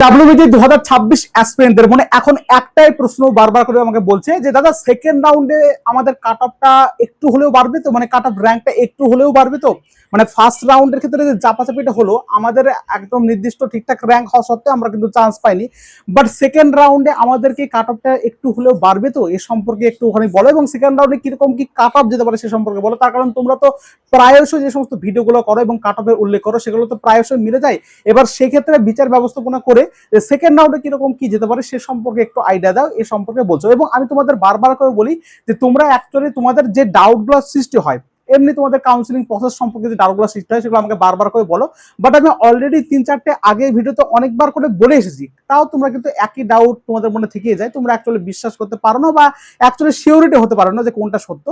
WBG 2026 অ্যাসপিরেন্টদের মনে এখন একটাই প্রশ্ন বারবার করে আমাকে বলছে যে দাদা সেকেন্ড রাউন্ডে আমাদের কাট অফটা একটু হলেও বাড়বে তো, মানে কাট অফ র্যাঙ্কটা একটু হলেও বাড়বে তো। মানে ফার্স্ট রাউন্ডের ক্ষেত্রে যে চাপাচাপিটা হলো আমাদের একদম নির্দিষ্ট ঠিকঠাক র্যাঙ্ক হওয়া সত্ত্বেও আমরা কিন্তু চান্স পাইনি, বাট সেকেন্ড রাউন্ডে আমাদেরকে কাট অফটা একটু হলেও বাড়বে তো, এ সম্পর্কে একটুখানি বলো এবং সেকেন্ড রাউন্ডে কিরকম কি কাট অফ যেতে পারে সে সম্পর্কে বলো। তার কারণ তোমরা তো প্রায়শই যে সমস্ত ভিডিওগুলো করো এবং কাট অফের উল্লেখ করো সেগুলো তো প্রায়শই মিলে যায়। এবার সেক্ষেত্রে বিচার ব্যবস্থাপনা করে সেকেন্ড রাউন্ডে কিরকম কি যেতে পারে সে সম্পর্কে একটু আইডিয়া দাও, এ সম্পর্কে বলছো। এবং আমি তোমাদের বারবার করে বলি যে তোমরা অ্যাকচুয়ালি তোমাদের যে ডাউটগুলো সৃষ্টি হয় এমনি তোমাদের কাউন্সিলিং প্রসেস সম্পর্কে যে ডাউটগুলো সৃষ্টি হয় সেগুলো আমাকে বারবার করে বলো, বাট আমি অলরেডি 3-4টে আগে ভিডিওতে অনেকবার করে বলে এসেছি, তাও তোমরা কিন্তু একই ডাউট তোমাদের মনে থেকেই যায়, তোমরা অ্যাকচুয়ালি বিশ্বাস করতে পারো না বা অ্যাকচুয়ালি সিওরিটি হতে পারো না যে কোনটা সত্য।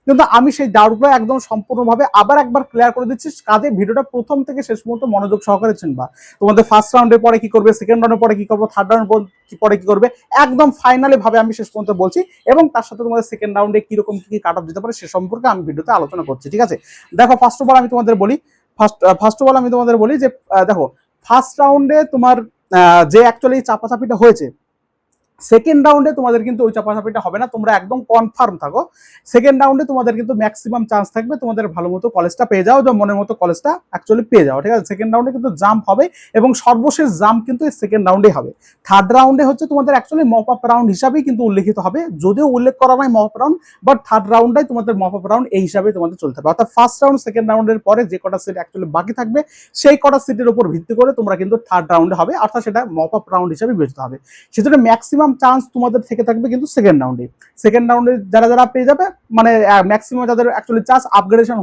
কিন্তু আমি সেই ডাউটগুলো একদম সম্পূর্ণভাবে আবার একবার ক্লিয়ার করে দিচ্ছি, কাজে ভিডিওটা প্রথম থেকে শেষ পর্যন্ত মনোযোগ সহকারে চিনবা। তোমাদের ফার্স্ট রাউন্ডের পরে কি করবে, সেকেন্ড রাউন্ডের পরে কি করবো, থার্ড রাউন্ডের পরে কি করবে, একদম ফাইনালি ভাবে আমি শেষ পর্যন্ত বলছি এবং তার সাথে তোমাদের সেকেন্ড রাউন্ডে কিরকম কি কাট অফ যেতে পারে সে সম্পর্কে আমি ভিডিওতে আলোচনা করছি, ঠিক আছে। দেখো ফার্স্ট অফ অল আমি তোমাদের বলি যে দেখো ফার্স্ট রাউন্ডে তোমার যে অ্যাকচুয়ালি চাপাচাপিটা হয়েছে, সেকেন্ড রাউন্ডে তোমাদের কিন্তু ওই চাপাচাপিটা হবে না, তোমরা একদম কনফার্ম থাকো। সেকেন্ড রাউন্ডে তোমাদের কিন্তু ম্যাক্সিমাম চান্স থাকবে তোমাদের ভালো মতো কলেজটা পেয়ে যাও, যে মনের মতো কলেজটা অ্যাকচুয়ালি পেয়ে যাও, ঠিক আছে। সেকেন্ড রাউন্ডে কিন্তু জাম্প হবে এবং সর্বশেষ জাম্প কিন্তু এই সেকেন্ড রাউন্ডে হবে। থার্ড রাউন্ডে হচ্ছে তোমাদের অ্যাকচুয়ালি মপ আপ রাউন্ড হিসাবেই কিন্তু উল্লেখিত হবে, যদিও উল্লেখ করা নয় mop up round, but third রাউন্ডটাই তোমাদের মপ আপ রাউন্ড এই হিসাবে তোমাদের চলতে হবে। অর্থাৎ ফার্স্ট রাউন্ড সেকেন্ড রাউন্ডের পরে যে কটা সিট অ্যাকচুয়ালি বাকি থাকবে সেই কটা সিটের উপর ভিত্তি করে তোমরা কিন্তু থার্ড রাউন্ডে হবে, অর্থাৎ সেটা মপ আপ রাউন্ড হিসাবে বিবেচিত হবে। সেজন্য ম্যাক্সিমাম চান্স তোমাদের থেকে থাকবে কিন্তু সেকেন্ড রাউন্ডে যারা যারা পেয়ে যাবে, মানে ম্যাক্সিমাম যাদের অ্যাকচুয়ালি চান্স আপগ্রেডেশন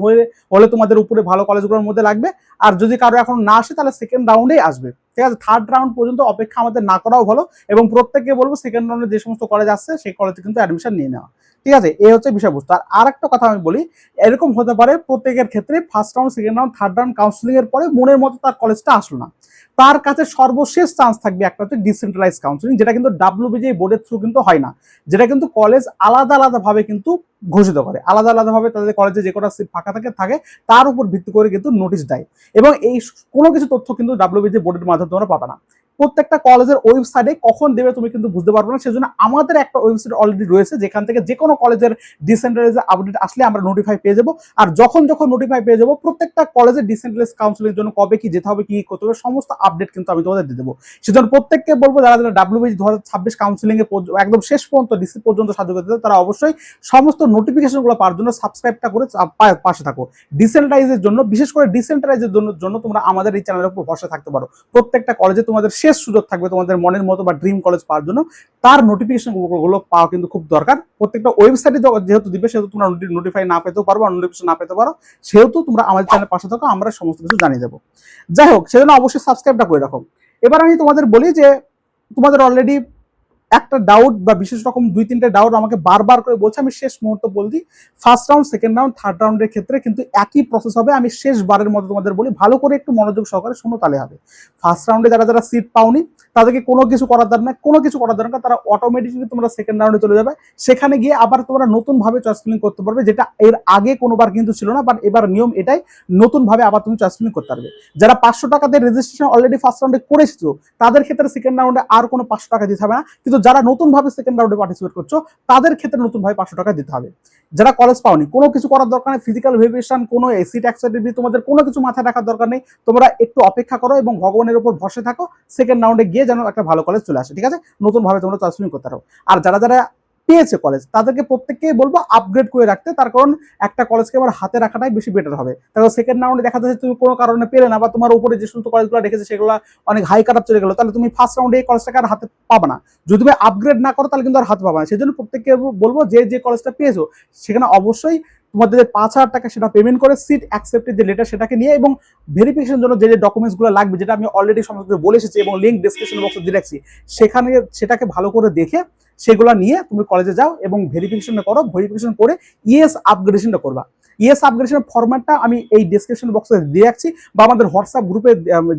হলে তোমাদের উপরে ভালো কলেজগুলোর মধ্যে লাগবে, আর যদি কারো এখন না আসে তাহলে সেকেন্ড রাউন্ডেই আসবে, ঠিক আছে। থার্ড রাউন্ড পর্যন্ত অপেক্ষা আমাদের না করাও ভালো এবং প্রত্যেককে বলবো সেকেন্ড রাউন্ডে যে সমস্ত কলেজ আসছে সেই কলেজে কিন্তু অ্যাডমিশন নিয়ে নেওয়া, ঠিক আছে। এই হচ্ছে বিষয়বস্তু। আর একটা কথা আমি বলি, এরকম হতে পারে প্রত্যেকের ক্ষেত্রে first round second round third round counselling এর পরে মনের মতো তার কলেজটা আসলো না, তার কাছে সর্বশেষ চান্স থাকবে একটা হচ্ছে ডিসেন্ট্রালাইজ কাউন্সিলিং, যেটা কিন্তু ডাব্লিউবিজিএ বোর্ডের থ্রু কিন্তু হয় না, যেটা কিন্তু কলেজ আলাদা আলাদা ভাবে কিন্তু ঘোষিত করে, আলাদা আলাদা ভাবে তাদের কলেজে যে কটা সিট ফাঁকা থাকে তার উপর ভিত্তি করে কিন্তু নোটিশ দেয় এবং এই কোনো কিছু তথ্য কিন্তু ডাব্লিউবিজিএ বোর্ডের মাধ্যমে তোমরা পাবে না। প্রত্যেকটা কলেজের ওয়েবসাইটে কখন দেবে তুমি কিন্তু বুঝতে পারবে না, সেজন্য আমাদের একটা ওয়েবসাইট অলরেডি রয়েছে যেখান থেকে যে কোনো কলেজের ডিসেন্ট্রালাইজ আপডেট আসলে আমরা নোটিফাই পেয়ে যাবো, আর যখন নোটিফাই পেয়ে যাবো প্রত্যেকটা কলেজের ডিসেন্ট্রালাইজ কাউন্সিলের জন্য কবে কি যেতে হবে কি করতে হবে সমস্ত আপডেট কিন্তু আমি তোমাদের দিয়ে দেবো। সেজন্য প্রত্যেককে বলবো যারা যারা ডাব্লিউবিজি 2026 কাউন্সিলিং এ একদম শেষ পর্যন্ত ডিসি পর্যন্ত সাহায্য করতে তারা অবশ্যই সমস্ত নোটিফিকেশনগুলো পাওয়ার জন্য সাবস্ক্রাইবটা করে পাশে থাকো। ডিসেন্ট্রালাইজের জন্য, বিশেষ করে ডিসেন্ট্রালাইজের জন্য তোমরা আমাদের এই চ্যানেলের উপর ভরসা থাকতে পারো। প্রত্যেকটা কলেজে তোমাদের শেষ সুযোগ থাকবে তোমাদের মনের মতো বা ড্রিম কলেজ পাওয়ার জন্য, তার নোটিফিকেশন গুলো পাওয়া কিন্তু খুব দরকার। প্রত্যেকটা ওয়েবসাইটে যেহেতু দিবে সেহেতু তোমরা নোটিফাই না পেতেও পারো বা নোটিফিকেশন না পেতে পারো, সেহেতু তোমরা আমাদের চ্যানেলের পাশে থাকো, আমরা সমস্ত কিছু জানিয়ে দেবো। যাই হোক, সেজন্য অবশ্যই সাবস্ক্রাইবটা করে রাখো। এবার আমি তোমাদের বলি যে তোমাদের অলরেডি একটা ডাউট বা বিশেষ রকম 2-3টে ডাউট আমাকে বারবার করে বলছে, আমি শেষ মুহূর্ত বলছি first round second round third রাউন্ডের ক্ষেত্রে কিন্তু একই প্রসেস হবে। আমি শেষবারের মতো তোমাদের বলি, ভালো করে একটু মনোযোগ সহকারে শোনো, তাহলে হবে। ফার্স্ট রাউন্ডে যারা যারা সিট পাওনি তাদেরকে কোনো কিছু করার দরকার তারা অটোমেটিকলি তোমরা সেকেন্ড রাউন্ডে চলে যাবে, সেখানে গিয়ে আবার তোমরা নতুন ভাবে চয়েস ফিলিং করতে পারবে, যেটা এর আগে কোনোবার কিন্তু ছিল না, বাট এবার নিয়ম এটাই, নতুন ভাবে আবার তুমি চয়েস ফিলিং করতে পারবে। যারা 500 টাকা দিয়ে রেজিস্ট্রেশন অলরেডি ফার্স্ট রাউন্ডে করেছো তাদের ক্ষেত্রে সেকেন্ড রাউন্ডে আর কোনো 500 টাকা দিতে হবে না, কিন্তু যারা নতুন ভাবে সেকেন্ড রাউন্ডে পার্টিসিপেট করছো তাদের ক্ষেত্রে নতুন ভাবে 500 টাকা দিতে হবে। যারা কলেজ পাওনি কোনো কিছু করার দরকার নেই, ফিজিক্যাল ভেরিফিকেশন কোনো সিট অ্যাক্সেপ্টেবিলিটি তোমাদের কোনো কিছু মাথায় রাখার দরকার নেই, তোমরা একটু অপেক্ষা করো এবং ভগবানের উপর ভরসা থাকো, সেকেন্ড রাউন্ডে গিয়ে যেন একটা ভালো কলেজ চলে আসে, ঠিক আছে। নতুন ভাবে তোমরা চয়েস ফিলিং করতে পারো। আর যারা যারা পেয়েছে কলেজ তাদেরকে প্রত্যেককেই বলবো আপগ্রেড করে রাখতে, তার কারণ একটা কলেজকে আবার হাতে রাখাটাই বেশি বেটার হবে। তাহলে সেকেন্ড রাউন্ডে দেখা যাচ্ছে তুমি কোনো কারণে পেলে না বা তোমার উপরে যে সমস্ত কলেজগুলো রেখেছে সেগুলো অনেক হাই কাট চলে গেলো, তাহলে তুমি ফার্স্ট রাউন্ডে এই কলেজটাকে আর হাতে পাবে না। যদি তুমি আপগ্রেড না করো তাহলে কিন্তু আর হাতে পাবে না। সেই জন্য প্রত্যেককে বলবো যে কলেজটা পেয়েছো সেখানে অবশ্যই তোমাদের 5,000 টাকা সেটা পেমেন্ট করে সিট অ্যাকসেপ্টেড যে লেটার সেটাকে নিয়ে এবং ভেরিফিকেশনের জন্য যে ডকুমেন্টসগুলো লাগবে, যেটা আমি অলরেডি সমস্ত বলে এসেছি এবং লিঙ্ক ডেসক্রিপশন বক্সে দিয়ে রাখছি, সেখানে সেটাকে ভালো করে দেখে সেগুলো নিয়ে তুমি কলেজে যাও এবং ভেরিফিকেশন করো, ভেরিফিকেশন করে ইএস আপগ্রেডেশনটা করবা। ইএস আপগ্রেডেশন ফরম্যাটটা আমি এই ডেসক্রিপশন বক্সে দিয়ে রাখছি, বা আমাদের হোয়াটসঅ্যাপ গ্রুপে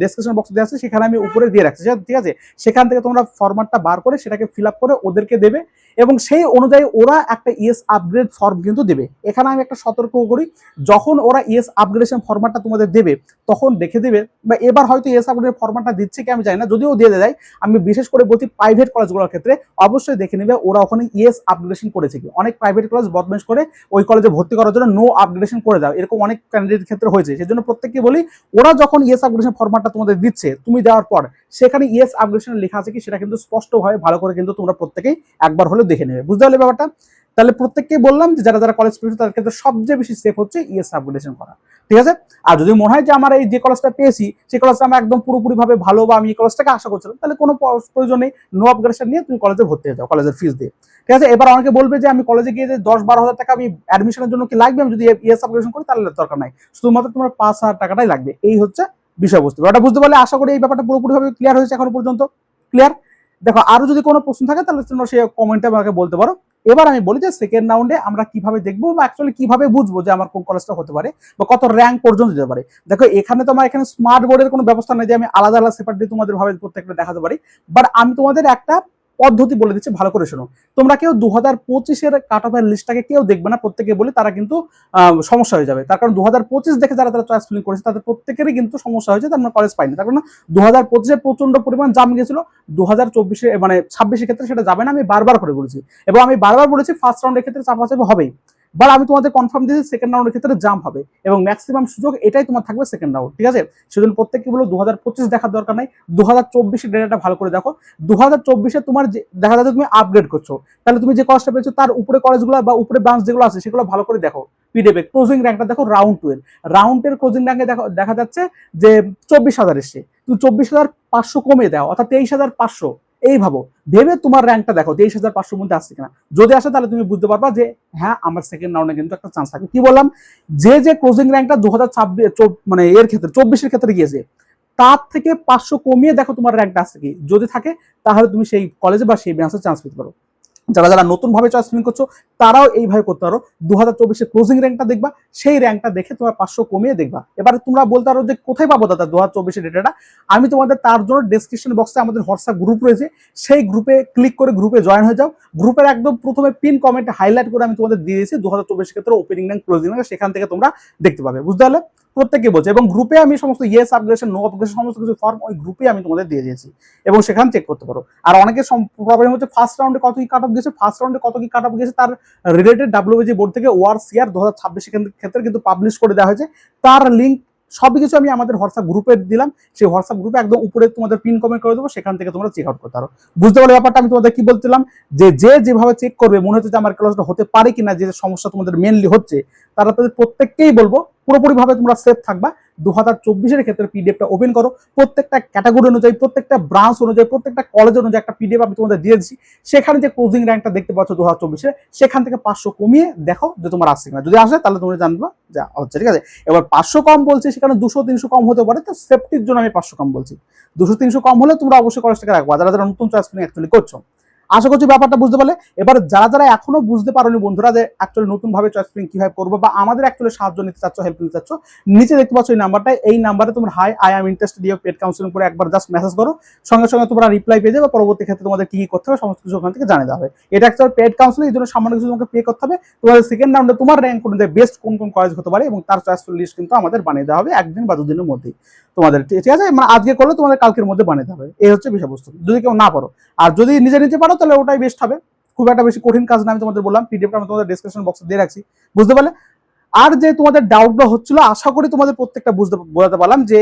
ডেসক্রিপশন বক্সে দিয়ে আছে, সেখানে আমি উপরে দিয়ে রাখছি, ঠিক আছে? সেখান থেকে তোমরা ফরম্যাটটা বার করে সেটাকে ফিল আপ করে ওদেরকে দেবে, এবং সেই অনুযায়ী ওরা একটা ইএস আপগ্রেড ফর্ম কিন্তু দেবে। এখানে আমি একটা সতর্ক করি, যখন ওরা ইএস আপগ্রেডেশন ফরম্যাটটা তোমাদের দেবে তখন দেখে দেবে, বা এবার হয়তো ইএস আপগ্রেড ফরম্যাটটা দিচ্ছে কি আমি জানি না, যদিও দিয়ে দেয়, আমি বিশেষ করে বলছি প্রাইভেট কলেজগুলোর ক্ষেত্রে অবশ্যই দেখে নেবে ওরা ওখানে ইএস আপগ্রেডেশন করেছে কি। অনেক প্রাইভেট কলেজ বদমাইশ করে ওই কলেজে ভর্তি করার জন্য নো আপগ্রেডেশন করে দাও, এরকম অনেক ক্যান্ডিডেট ক্ষেত্রে হয়েছে। সেজন্য প্রত্যেককে বলি, ওরা যখন ইএস আপগ্রেডেশন ফরম্যাটটা তোমাদের দিচ্ছে, তুমি দেওয়ার পর সেখানে ইএস আপগ্রেডেশন লেখা আছে কি সেটা কিন্তু স্পষ্টভাবে ভালো করে কিন্তু তোমরা প্রত্যেকেই একবার হলেও দেখে নেবে, বুঝতে পারলে ব্যাপারটা? তাহলে প্রত্যেককে বললাম যে যারা যারা কলেজ পেয়েছে তাদের ক্ষেত্রে সবচেয়ে বেশি সেফ হচ্ছে ইএস আপগ্রেডেশন করা, ঠিক আছে? আর যদি মনে হয় যে আমার এই যে কলেজটা পেয়েছি সেই কলেজটা আমার একদম পুরোপুরি ভাবে ভালো, বা আমি এই কলেজটাকে আশা করছিলাম, তাহলে কোনো প্রয়োজন নেই, নো আপগ্রেডেশন নিয়ে তুমি কলেজে ভর্তি হয়ে যাও কলেজের ফিস দিয়ে, ঠিক আছে? এবার অনেকে বলবে যে আমি কলেজে গিয়ে যে 10-12 হাজার টাকা আমি অ্যাডমিশনের জন্য কি লাগবে, আমি যদি ইএস আপগ্রেডেশন করি তাহলে দরকার নাই, শুধুমাত্র তোমার 5,000 টাকাটাই লাগবে। এই হচ্ছে বিষয়বস্তু। ওটা বুঝতে পারলে আশা করি এই ব্যাপারটা পুরোপুরিভাবে ক্লিয়ার হয়েছে এখন পর্যন্ত। ক্লিয়ার? দেখো, আরো যদি কোনো প্রশ্ন থাকে তাহলে তোমরা সেই কমেন্টে আমাকে বলতে পারো। এবার আমি বলি যে সেকেন্ড রাউন্ডে আমরা কিভাবে দেখবো, বা অ্যাকচুয়ালি কিভাবে বুঝবো যে আমার কোন কলেজটা হতে পারে বা কত র্যাঙ্ক পর্যন্ত দিতে পারে। দেখো, এখানে তো আমার এখানে স্মার্ট বোর্ডের কোনো ব্যবস্থা নেই যে আমি আলাদা আলাদা সেপারেটলি তোমাদের ভাবে প্রত্যেকটা দেখাতে পারি, বাট আমি তোমাদের একটা পদ্ধতি বলে দিচ্ছি, ভালো করে শোনো। তোমরা কেউ 2025-এর কাট অফের লিস্টটাকে কেউ দেখবে না, প্রত্যেকে বলি তারা কিন্তু সমস্যা হয়ে যাবে। তার কারণ 2025 দেখে যারা তারা চয়েস ফিলিং করেছে তাদের প্রত্যেকেরই কিন্তু সমস্যা হয়েছে, তারা কলেজ পায়নি। তার কারণ 2025-এ প্রচন্ড পরিমাণ জাম গেছিল, 2024-এ মানে 26-এর ক্ষেত্রে সেটা যাবে না, আমি বারবার করে বলেছি। এবং আমি বারবার বলেছি ফার্স্ট রাউন্ডের ক্ষেত্রে চাপাচাপি হবেই, বাট আমি তোমাদের কনফার্ম দিয়েছি সেকেন্ড রাউন্ডের ক্ষেত্রে জাম্প হবে, এবং ম্যাক্সিমাম সুযোগ এটাই তোমার থাকবে সেকেন্ড রাউন্ড, ঠিক আছে? সেজন্য প্রত্যেককে বলো 2025 দেখার দরকার নাই, 2024-এর ডেটাটা ভালো করে দেখো। 2024-এ তোমার দেখা যাচ্ছে তুমি আপগ্রেড করছো, তাহলে তুমি যে কলেজটা পেয়েছো তার উপরে কলেজগুলো বা উপরে ব্রাঞ্চ যেগুলো আছে সেগুলো ভালো করে দেখো। পিডিএফে ক্লোজিং র্যাঙ্কটা দেখো, রাউন্ডের ক্লোজিং র্যাঙ্কে দেখা যাচ্ছে যে 24,000 এসছে, তুমি 24,500 কমিয়ে দাও, অর্থাৎ 23,500। এই ভাবো, ভেবে তোমার র্যাঙ্কটা দেখো 23,500 মধ্যে আসছে কিনা। যদি আসে তাহলে তুমি বুঝতে পারবা যে হ্যাঁ আমার সেকেন্ড রাউন্ডে কিন্তু একটা চান্স থাকবে। কি বললাম, যে ক্লোজিং র্যাঙ্কটা 2026 মানে এর ক্ষেত্রে 24-এর ক্ষেত্রে গিয়েছে তার থেকে 500 কমিয়ে দেখো তোমার র্যাঙ্কটা আসছে কি, যদি থাকে তাহলে তুমি সেই কলেজে বা সেই ব্রাঞ্চে চান্স পেতে পারো। যারা যারা নতুন ভাবে চয়েস ফিলিং করছো তারাও এইভাবে করতে পারো, 2024-এর ক্লোজিং র্যাঙ্কটা দেখবা, সেই র্যাঙ্কটা দেখে তোমার 500 কমিয়ে দেখবা। এবারে তোমরা বলতে পারো যে কোথায় পাবো দাদা 2024-এর ডেটাটা? আমি তোমাদের তার জন্য ডেসক্রিপশন বক্সে আমাদের হোয়াটসঅ্যাপ গ্রুপ রয়েছে, সেই গ্রুপে ক্লিক করে গ্রুপে জয়েন হয়ে যাও। গ্রুপের একদম প্রথমে পিন কমেন্টে হাইলাইট করে আমি তোমাদের দিয়ে দিয়েছি 2024-এর ক্ষেত্রে ওপেনিং র্যাঙ্ক ক্লোজিং র্যাঙ্ক, সেখান থেকে তোমরা দেখতে পাবে, বুঝতে পারলে? প্রত্যেককে বলছে, এবং গ্রুপে আমি সমস্ত ইয়েস আপগ্রেডেশন নো আপগ্রেডেশন সমস্ত কিছু ফর্ম ওই গ্রুপে আমি তোমাদের দিয়ে দিয়েছি, এবং সেখানে চেক করতে পারো। আর অনেকের প্রবলেম হচ্ছে ফার্স্ট রাউন্ডে কত কি কাট অফ গেছে, ফার্স্ট রাউন্ডে কত কি কাট অফ গেছে তার রিলেটেড ডাব্লিউবিজি বোর্ড থেকে ওয়ারসিআর 2026 ক্ষেত্রে কিন্তু পাবলিশ করে দেওয়া হয়েছে, তার লিঙ্ক সবকিছু আমি আমাদের হোয়াটসঅ্যাপ গ্রুপে দিলাম। সেই হোয়াটসঅ্যাপ গ্রুপে একদম উপরে তোমাদের পিন কমেন্ট করে দেবো, সেখান থেকে তোমরা চেক আউট করতে পারো। বুঝতে পারলে ব্যাপারটা? আমি তোমাদের কি বলছিলাম, যে যেভাবে চেক করবে মনে হচ্ছে যে আমার ক্লাসটা হতে পারে কিনা, যে সমস্যা তোমাদের মেনলি হচ্ছে, তারা তাদের প্রত্যেককেই বলবো পুরোপুরিভাবে তোমরা সেফ থাকবা। 2024-এর ক্ষেত্রে পিডিএফটা ওপেন করো, প্রত্যেকটা ক্যাটাগরি অনুযায়ী, প্রত্যেকটা ব্রাঞ্চ অনুযায়ী, প্রত্যেকটা কলেজ অনুযায়ী একটা পিডিএফ আমি তোমাদের দিয়ে দিচ্ছি। সেখানে যে ক্লোজিং র্যাঙ্কটা দেখতে পাচ্ছ 2024-এ, সেখান থেকে 500 কমিয়ে দেখো যে তোমার আসছে কিনা। যদি আসে তাহলে তোমরা জানবা যা হচ্ছে, ঠিক আছে? এবার 500 কম বলছি, সেখানে 200-300 কম হতে পারে, তো সেফটির জন্য আমি 500 কম বলছি। 200-300 কম হলে তোমরা অবশ্যই কলেজটাকে রাখবা, যারা যারা নতুন চয়েস ফিলিং অ্যাকচুয়ালি করছো। আশা করছি ব্যাপারটা বুঝতে পারলে। এবার যারা যারা এখনো বুঝতে পারোনি বন্ধুরা, যে অ্যাকচুয়ালি নতুন ভাবে চয়েস ফিলিং কিভাবে করবো, বা আমাদের অ্যাকচুয়ালি সাহায্য নিতে চাচ্ছ, হেল্প নিতে চাচ্ছ, নিচে দেখতে পাচ্ছ এই নাম্বারটা, এই নাম্বারে তোমরা hi I am interested in paid counselling করে একবার জাস্ট মেসেজ করো, সঙ্গে সঙ্গে তোমরা রিপ্লাই পেয়ে যাবে। পরবর্তী ক্ষেত্রে তোমাদের কি করতে হবে সমস্ত কিছু ওখান থেকে জানিয়ে দেওয়া হবে। এটা অ্যাকচুয়ালি পেড কাউন্সিলিং, এই জন্য সামান্য কিছু তোমাকে পে করতে হবে। তোমাদের সেকেন্ড রাউন্ডে তোমার র্যাঙ্ক অনুযায়ী বেস্ট কোন কোন কলেজ হতে পারে এবং তার চয়েস লিস্ট কিন্তু আমাদের বানিয়ে দেওয়া হবে 1 দিন বা 2 দিনের মধ্যেই তোমাদের, ঠিক আছে? মানে আজকে করলে তোমাদের কালকের মধ্যে বানিয়ে দেওয়া হবে। এই হচ্ছে বিষয়বস্তু, যদি কেউ না পারো। আর যদি নিজে নিতে পারো তাহলে ওটাই বেস্ট হবে, খুব একটা বেশি কঠিন কাজ না। আমি তোমাদের বললাম পিডিএফটা আমি তোমাদের ডেসক্রিপশন বক্সে দিয়ে রাখছি, বুঝতে পারলে? আর যে তোমাদের ডাউটগুলো হচ্ছিল, আশা করি তোমাদের প্রত্যেকটা বোঝাতে পারলাম যে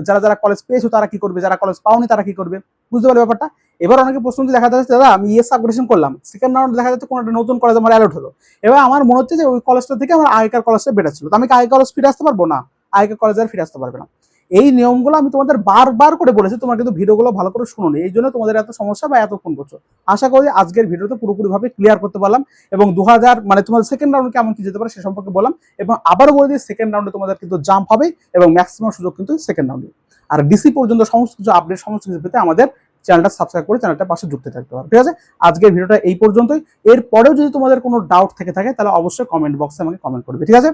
যারা যারা কলেজ পেয়েছো তারা কি করবে, যারা কলেজ পাওনি তারা কি করবে, বুঝতে পারলে ব্যাপারটা? এবার অনেকে প্রশ্ন দেখা যাচ্ছে দাদা আমি ইএস আপগ্রেডেশন করলাম, সেকেন্ড রাউন্ড দেখা যাচ্ছে কোনো একটা নতুন কলেজ আমার অ্যালট হলো, এবার আমার মনে হচ্ছে যে ওই কলেজটা থেকে আমার আগেকার কলেজটা বেটার ছিল, তো আমি কি আগেকার কলেজ ফিরে আসতে পারবো? না, আগেকার কলেজ আর ফিরে আসতে পারবে না। এই নিয়মগুলো আমি তোমাদের বারবার করে বলেছি, তোমরা কিন্তু ভিডিওগুলো ভালো করে শুনোনি, এই জন্য তোমাদের এত সমস্যা বা এত ফোন করছো। আশা করি আজকের ভিডিওতে পুরোপুরিভাবে ক্লিয়ার করতে পারলাম, এবং 2000 মানে তোমাদের সেকেন্ড রাউন্ডে কেমন কি যেতে পারে সে সম্পর্কে বললাম, এবং আবারও বলে দিই সেকেন্ড রাউন্ডে তোমাদের কিন্তু জাম্প হবে, এবং ম্যাক্সিমাম সুযোগ কিন্তু সেকেন্ড রাউন্ডে। আর ডিসি পর্যন্ত সমস্ত কিছু আপডেট সমস্ত কিছু পেতে আমাদের চ্যানেলটা সাবস্ক্রাইব করে চ্যানেলটা পাশে যুক্ত থাকতে পারো, ঠিক আছে? আজকের ভিডিওটা এই পর্যন্তই। এরপরেও যদি তোমাদের কোনো ডাউট থেকে থাকে তাহলে অবশ্যই কমেন্ট বক্সে আমাকে কমেন্ট করবে, ঠিক আছে?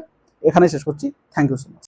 এখানে শেষ করছি। Thank you so much.